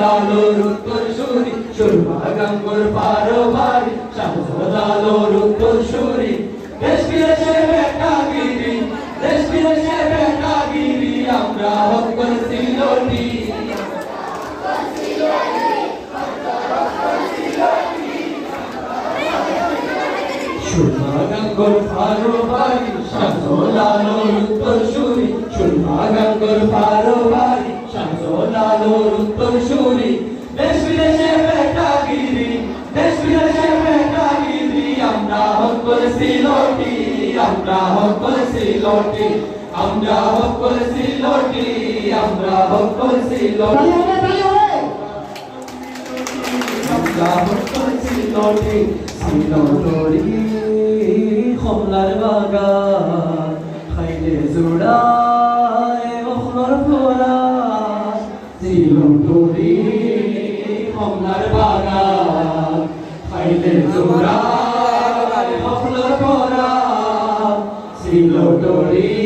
শামসুলালোর উত্তর সুরি সুরমা গঙ্গোর পারো ভারি শামসুলালোর উত্তর সুরি দেশ বিদেশে বেটাগিরি দেশ বিদেশে বেটাগিরি আমরা হক করছি লটি সুরমা গঙ্গোর পারো ভারি শামসুলালোর উত্তর সুরি সুরমা গঙ্গোর পারো ভারি শামসুলালোর উত্তর সুরি দেশ বিদেশে বেটাগিরি দেশ বিদেশে বেটাগিরি আমরা হক করছি লটি আমরা হক করছি লটি আমরা হক করছি লটি আমরা হক করছি লটি আমরা হক করছি লটি সিলটরি কমলার বাগান খাইলে জোড়ায় বখলর ফোরা সিলটরি কমলার বাগান খাইলে জোড়ায় বখলর ফোরা সিলটরি